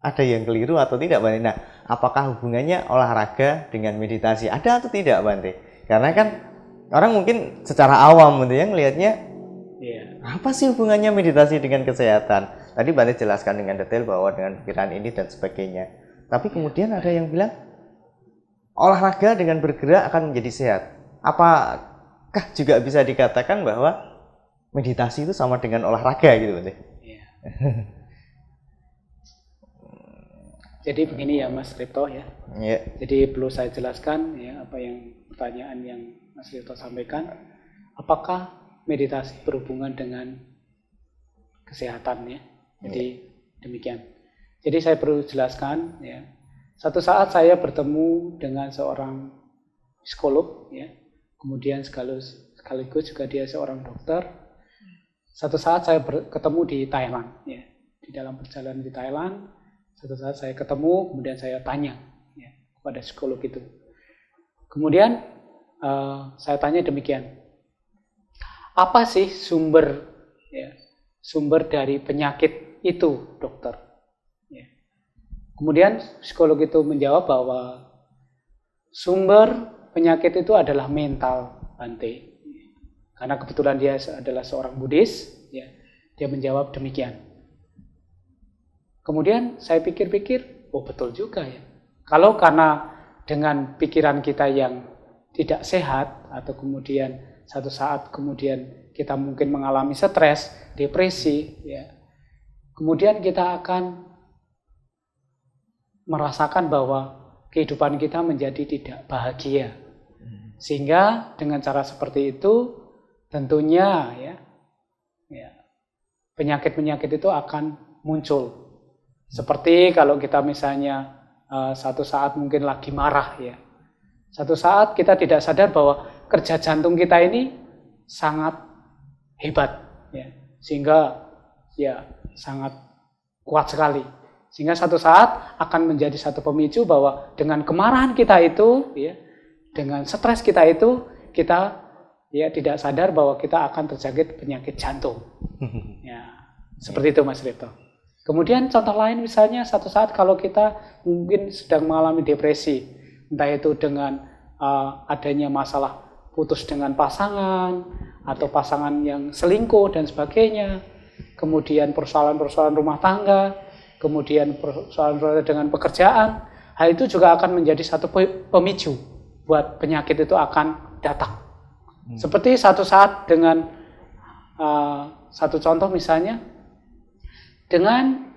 ada yang keliru atau tidak Bante? Nah, apakah hubungannya olahraga dengan meditasi? Ada atau tidak Bante? Karena kan orang mungkin secara awam Bante yang melihatnya apa sih hubungannya meditasi dengan kesehatan? Tadi Bante jelaskan dengan detail bahwa dengan pikiran ini dan sebagainya. Tapi kemudian ada yang bilang olahraga dengan bergerak akan menjadi sehat. Apakah juga bisa dikatakan bahwa meditasi itu sama dengan olahraga gitu Bante? Jadi begini ya Mas Ripto ya. Jadi perlu saya jelaskan ya apa yang pertanyaan yang Mas Ripto sampaikan. Apakah meditasi berhubungan dengan kesehatan ya? Jadi demikian. Jadi saya perlu jelaskan ya. Satu saat saya bertemu dengan seorang psikolog ya. Kemudian sekaligus juga dia seorang dokter. Satu saat saya ketemu di Thailand ya. Di dalam perjalanan di Thailand, satu saat saya ketemu, kemudian saya tanya ya, kepada psikolog itu. Kemudian saya tanya demikian, apa sih sumber dari penyakit itu, dokter? Ya. Kemudian psikolog itu menjawab bahwa sumber penyakit itu adalah mental, Bante. Karena kebetulan dia adalah seorang Buddhis, ya, dia menjawab demikian. Kemudian saya pikir-pikir, oh betul juga ya. Kalau karena dengan pikiran kita yang tidak sehat, atau kemudian satu saat kemudian kita mungkin mengalami stres, depresi, ya, kemudian kita akan merasakan bahwa kehidupan kita menjadi tidak bahagia. Sehingga dengan cara seperti itu, tentunya ya penyakit-penyakit itu akan muncul. Seperti kalau kita misalnya satu saat mungkin lagi marah ya. Satu saat kita tidak sadar bahwa kerja jantung kita ini sangat hebat ya. Sehingga ya sangat kuat sekali. Sehingga satu saat akan menjadi satu pemicu bahwa dengan kemarahan kita itu ya, dengan stres kita itu, kita ya tidak sadar bahwa kita akan terjangkit penyakit jantung. Ya, seperti itu Mas Ripto. Kemudian contoh lain misalnya satu saat kalau kita mungkin sedang mengalami depresi, entah itu dengan adanya masalah putus dengan pasangan atau pasangan yang selingkuh dan sebagainya, kemudian persoalan-persoalan rumah tangga, kemudian persoalan dengan pekerjaan, hal itu juga akan menjadi satu pemicu buat penyakit itu akan datang. Seperti satu saat dengan satu contoh misalnya dengan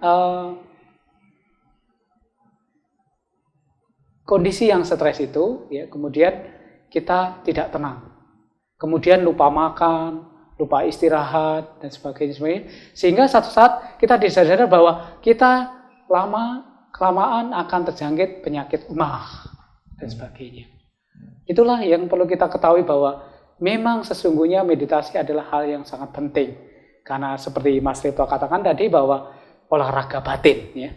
kondisi yang stres itu, ya, kemudian kita tidak tenang, kemudian lupa makan, lupa istirahat dan sebagainya, sehingga satu saat kita disadari bahwa kita kelamaan akan terjangkit penyakit mah dan sebagainya. Itulah yang perlu kita ketahui bahwa memang sesungguhnya meditasi adalah hal yang sangat penting, karena seperti Mas Rito katakan tadi bahwa olahraga batin, ya.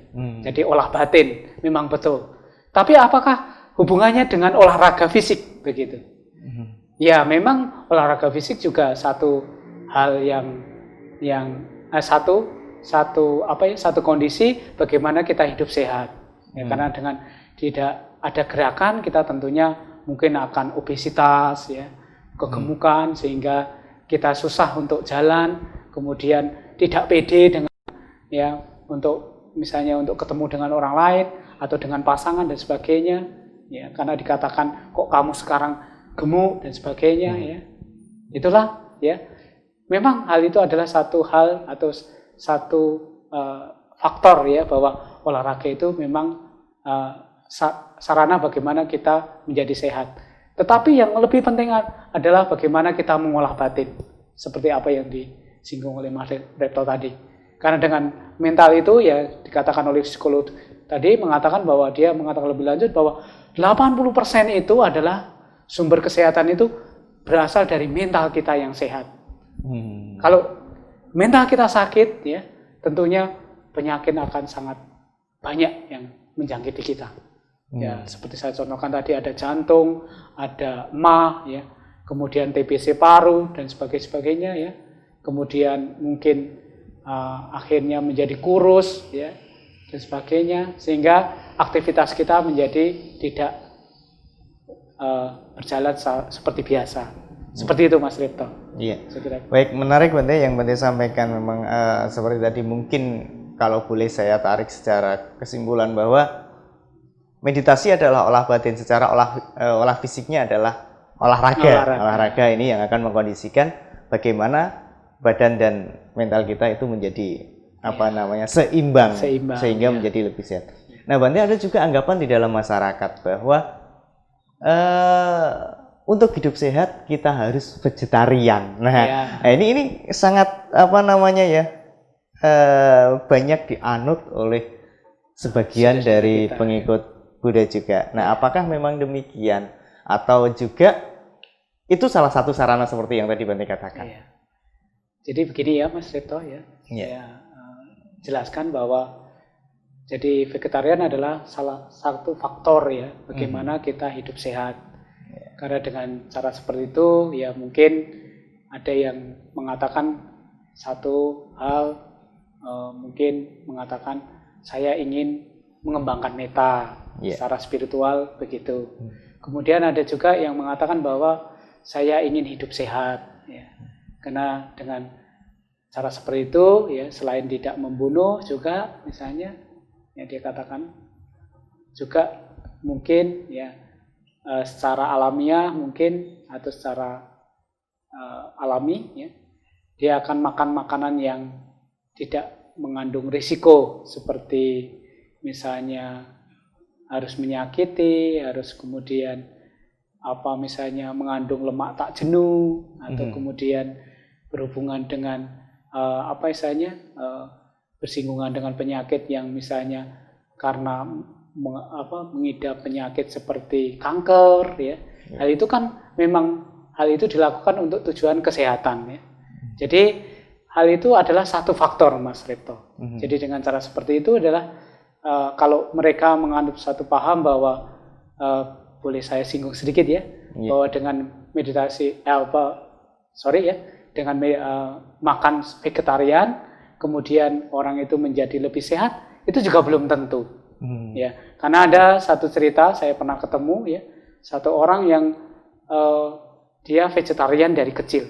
Jadi olah batin memang betul. Tapi apakah hubungannya dengan olahraga fisik begitu? Ya, memang olahraga fisik juga satu hal yang satu kondisi bagaimana kita hidup sehat. Ya, karena dengan tidak ada gerakan kita tentunya mungkin akan obesitas, ya, kegemukan, sehingga kita susah untuk jalan, kemudian tidak pede dengan, ya, untuk misalnya untuk ketemu dengan orang lain atau dengan pasangan dan sebagainya, ya, karena dikatakan kok kamu sekarang gemuk dan sebagainya, ya. Itulah, ya, memang hal itu adalah satu hal atau satu faktor, ya, bahwa olahraga itu memang sarana bagaimana kita menjadi sehat. Tetapi yang lebih penting adalah bagaimana kita mengolah batin, seperti apa yang disinggung oleh Mas Repto tadi. Karena dengan mental itu, ya, dikatakan oleh psikolog tadi mengatakan bahwa dia mengatakan lebih lanjut bahwa 80% itu adalah sumber kesehatan itu berasal dari mental kita yang sehat. Kalau mental kita sakit, ya, tentunya penyakit akan sangat banyak yang menjangkiti kita. Ya, seperti saya contohkan tadi, ada jantung, ada MAH, ya, kemudian TBC paru dan sebagainya, ya. Kemudian mungkin akhirnya menjadi kurus, ya, dan sebagainya, sehingga aktivitas kita menjadi tidak berjalan seperti biasa. Seperti itu, Mas Ripto. Iya. Baik, menarik Bante yang Bante sampaikan. Memang seperti tadi, mungkin kalau boleh saya tarik secara kesimpulan bahwa meditasi adalah olah batin, secara olah fisiknya adalah olahraga ini yang akan mengkondisikan bagaimana badan dan mental kita itu menjadi seimbang sehingga menjadi lebih sehat. Nah, Bante, ada juga anggapan di dalam masyarakat bahwa untuk hidup sehat kita harus vegetarian. Nah, ini sangat banyak dianut oleh sebagian dari pengikut Buddha juga. Nah, apakah memang demikian atau juga itu salah satu sarana seperti yang tadi Bante katakan? Iya. Jadi begini, ya, Mas Rito, ya. Saya jelaskan bahwa jadi vegetarian adalah salah satu faktor, ya, bagaimana kita hidup sehat. Karena dengan cara seperti itu, ya, mungkin ada yang mengatakan satu hal, mungkin mengatakan saya ingin mengembangkan meta secara spiritual begitu. Kemudian ada juga yang mengatakan bahwa saya ingin hidup sehat, ya. Karena dengan cara seperti itu, ya, selain tidak membunuh juga, misalnya, yang dia katakan juga mungkin, ya, secara alamiah mungkin atau secara alami, ya, dia akan makan makanan yang tidak mengandung risiko, seperti misalnya harus menyakiti, harus kemudian misalnya mengandung lemak tak jenuh, atau kemudian berhubungan dengan bersinggungan dengan penyakit yang misalnya karena mengidap penyakit seperti kanker, ya. Hal itu kan memang hal itu dilakukan untuk tujuan kesehatan, ya. Jadi hal itu adalah satu faktor, Mas Ripto. Jadi dengan cara seperti itu adalah kalau mereka menganut satu paham bahwa boleh saya singgung sedikit, ya, bahwa dengan meditasi dengan makan vegetarian kemudian orang itu menjadi lebih sehat, itu juga belum tentu. Ya, karena ada satu cerita, saya pernah ketemu, ya, satu orang yang dia vegetarian dari kecil,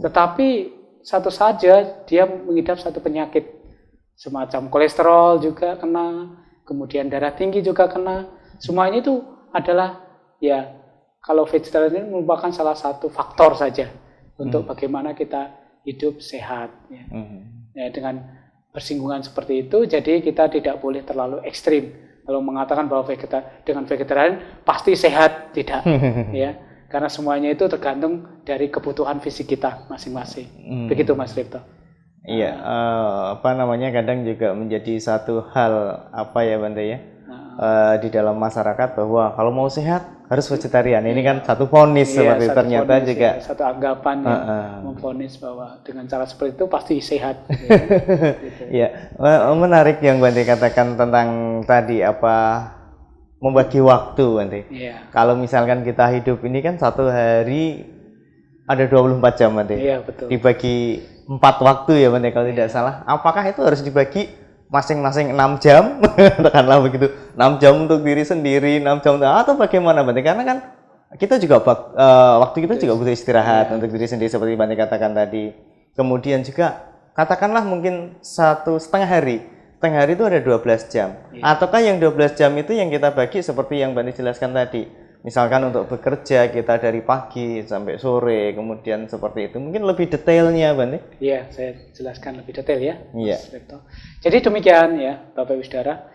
tetapi satu saja dia mengidap satu penyakit semacam kolesterol juga kena, kemudian darah tinggi juga kena. Semuanya itu adalah ya kalau vegetarian merupakan salah satu faktor saja untuk bagaimana kita hidup sehat. Ya. Ya, dengan bersinggungan seperti itu, jadi kita tidak boleh terlalu ekstrim. Kalau mengatakan bahwa dengan vegetarian pasti sehat, tidak. Ya, karena semuanya itu tergantung dari kebutuhan fisik kita masing-masing. Begitu Mas Ripto. Iya, kadang juga menjadi satu hal Bante ya, di dalam masyarakat bahwa kalau mau sehat harus vegetarian. Ini kan satu vonis seperti ternyata vonis, juga satu anggapan yang memvonis bahwa dengan cara seperti itu pasti sehat. Gitu. Iya, menarik yang Bante katakan tentang tadi membagi waktu Bante. Iya. Kalau misalkan kita hidup ini kan satu hari ada 24 jam Bante. Iya, betul. Dibagi 4 waktu ya Bante kalau tidak salah. Apakah itu harus dibagi masing-masing 6 jam? Katakanlah begitu. 6 jam untuk diri sendiri, 6 jam atau bagaimana Bante? Karena kan kita juga waktu kita juga butuh istirahat untuk diri sendiri seperti Bante katakan tadi. Kemudian juga katakanlah mungkin 1,5 hari. Setengah hari itu ada 12 jam. Ataukah yang 12 jam itu yang kita bagi seperti yang Bante jelaskan tadi? Misalkan untuk bekerja kita dari pagi sampai sore, kemudian seperti itu. Mungkin lebih detailnya, Bante? Iya, saya jelaskan lebih detail ya. Iya. Jadi demikian ya, Bapak Ibu Saudara.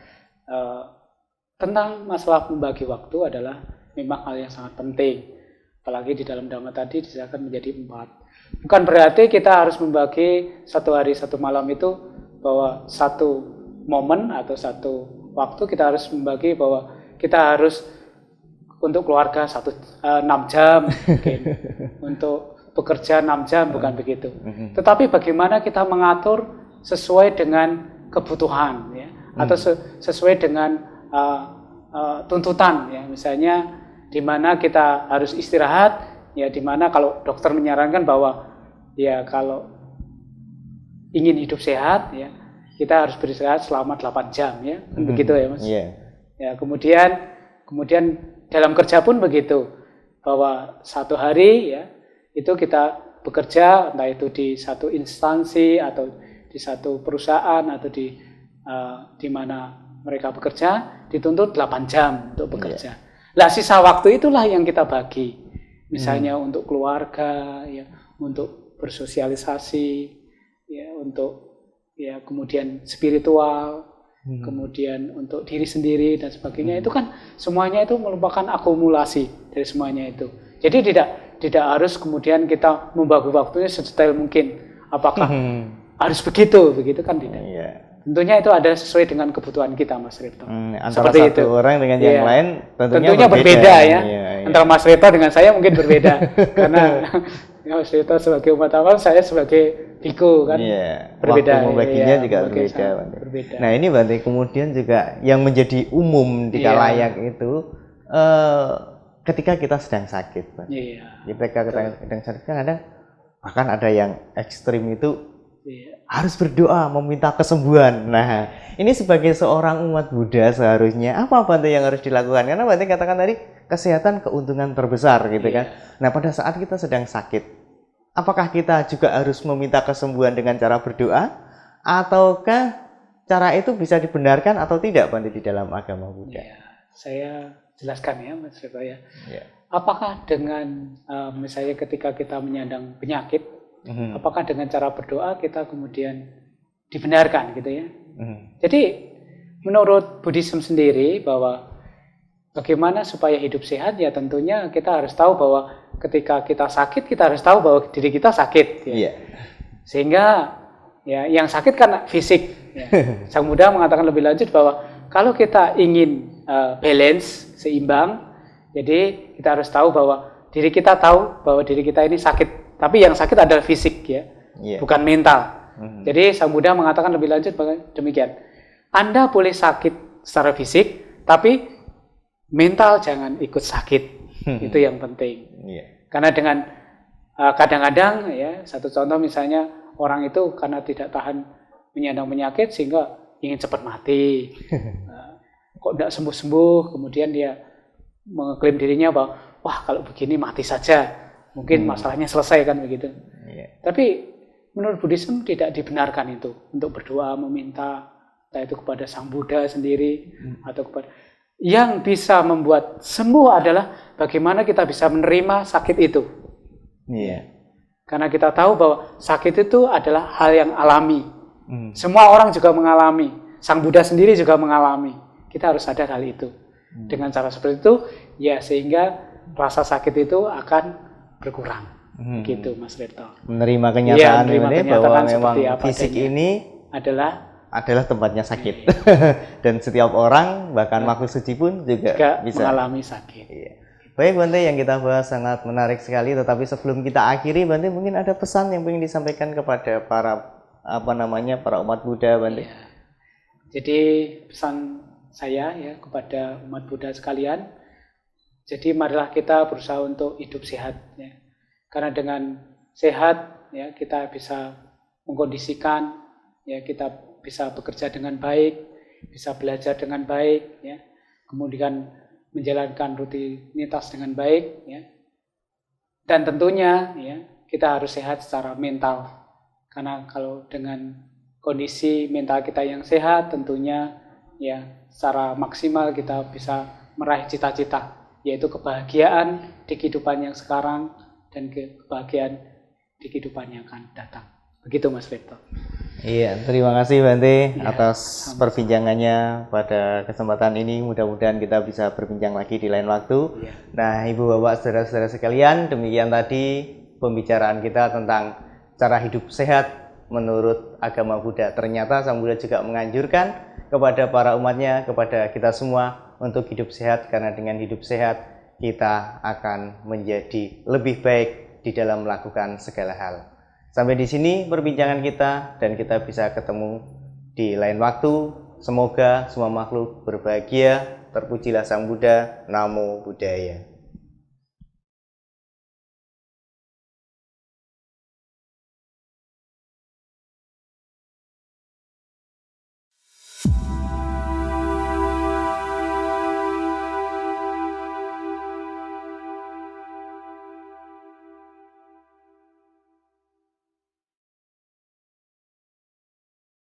Tentang masalah membagi waktu adalah memang hal yang sangat penting. Apalagi di dalam Dhamma tadi disediakan menjadi 4. Bukan berarti kita harus membagi 1 hari 1 malam itu bahwa satu momen atau satu waktu kita harus membagi bahwa kita harus untuk keluarga 6 jam mungkin. Untuk bekerja 6 jam, bukan begitu. Tetapi bagaimana kita mengatur sesuai dengan kebutuhan ya, atau sesuai dengan tuntutan ya. Misalnya di mana kita harus istirahat ya, di mana kalau dokter menyarankan bahwa ya kalau ingin hidup sehat ya, kita harus beristirahat selama 8 jam ya. Begitu ya, Mas. Ya, kemudian dalam kerja pun begitu, bahwa 1 hari ya itu kita bekerja entah itu di satu instansi atau di satu perusahaan atau di mana mereka bekerja dituntut 8 jam untuk bekerja. Lah sisa waktu itulah yang kita bagi, misalnya untuk keluarga ya, untuk bersosialisasi ya, untuk ya kemudian spiritual. Kemudian untuk diri sendiri dan sebagainya, itu kan semuanya itu merupakan akumulasi dari semuanya itu. Jadi tidak harus kemudian kita membagi waktunya sedetail mungkin. Apakah harus begitu kan tidak. Tentunya itu ada sesuai dengan kebutuhan kita, Mas Ripto. Antara seperti satu itu. Orang dengan yang lain tentunya berbeda ya. Antara Mas Ripto dengan saya mungkin berbeda. Karena Mas Ripto sebagai umat awam, saya sebagai biku kan berbeda. Waktu membaginya juga berbeda. Nah ini Bante kemudian juga yang menjadi umum di kalayak itu ketika kita sedang sakit, Bante. Ketika kita sedang sakit kan bahkan ada yang ekstrim itu harus berdoa meminta kesembuhan. Nah ini sebagai seorang umat Buddha seharusnya apa Bante yang harus dilakukan? Karena Bante katakan tadi kesehatan keuntungan terbesar gitu kan. Nah pada saat kita sedang sakit, apakah kita juga harus meminta kesembuhan dengan cara berdoa, ataukah cara itu bisa dibenarkan atau tidak Bante di dalam agama Buddha? Saya jelaskan ya Mas Ripto ya. Apakah dengan misalnya ketika kita menyandang penyakit, apakah dengan cara berdoa kita kemudian dibenarkan gitu ya? Jadi menurut Buddhisme sendiri bahwa bagaimana supaya hidup sehat ya tentunya kita harus tahu bahwa ketika kita sakit kita harus tahu bahwa diri kita sakit ya. Sehingga ya yang sakit kan fisik ya. Sang Buddha mengatakan lebih lanjut bahwa kalau kita ingin balance, seimbang, jadi kita harus tahu bahwa diri kita tahu bahwa diri kita ini sakit, tapi yang sakit adalah fisik ya, bukan mental. Jadi Sang Buddha mengatakan lebih lanjut demikian. Anda boleh sakit secara fisik, tapi mental jangan ikut sakit. Itu yang penting. Karena dengan kadang-kadang ya, satu contoh misalnya orang itu karena tidak tahan menyandang penyakit sehingga ingin cepat mati. Kok tidak sembuh-sembuh, kemudian dia mengklaim dirinya bahwa wah kalau begini mati saja, mungkin masalahnya selesai kan begitu. Tapi menurut Buddhisme tidak dibenarkan itu untuk berdoa meminta, entah itu kepada Sang Buddha sendiri atau kepada. Yang bisa membuat semua adalah bagaimana kita bisa menerima sakit itu. Karena kita tahu bahwa sakit itu adalah hal yang alami. Semua orang juga mengalami. Sang Buddha sendiri juga mengalami. Kita harus sadar hal itu. Dengan cara seperti itu, ya sehingga rasa sakit itu akan berkurang. Gitu Mas Tirto. Menerima kenyataan, bahwa memang fisik ini adalah tempatnya sakit. Dan setiap orang, bahkan makhluk suci pun juga bisa mengalami sakit. Baik Bante, yang kita bahas sangat menarik sekali. Tetapi sebelum kita akhiri, Bante, mungkin ada pesan yang ingin disampaikan kepada para para umat Buddha, Bante. Jadi pesan saya ya kepada umat Buddha sekalian. Jadi marilah kita berusaha untuk hidup sehat. Ya. Karena dengan sehat, ya kita bisa mengkondisikan, ya kita bisa bekerja dengan baik, bisa belajar dengan baik, ya. Kemudian menjalankan rutinitas dengan baik, ya. Dan tentunya, ya kita harus sehat secara mental. Karena kalau dengan kondisi mental kita yang sehat, tentunya, ya secara maksimal kita bisa meraih cita-cita, yaitu kebahagiaan di kehidupan yang sekarang dan kebahagiaan di kehidupan yang akan datang. Begitu Mas Tirto. Iya, terima kasih Bante atas perbincangannya pada kesempatan ini. Mudah-mudahan kita bisa berbincang lagi di lain waktu. Nah, Ibu Bapak, saudara-saudara sekalian, demikian tadi pembicaraan kita tentang cara hidup sehat menurut agama Buddha. Ternyata Sang Buddha juga menganjurkan kepada para umatnya, kepada kita semua untuk hidup sehat, karena dengan hidup sehat kita akan menjadi lebih baik di dalam melakukan segala hal. Sampai di sini perbincangan kita, dan kita bisa ketemu di lain waktu. Semoga semua makhluk berbahagia. Terpujilah Sang Buddha. Namo Buddhaya.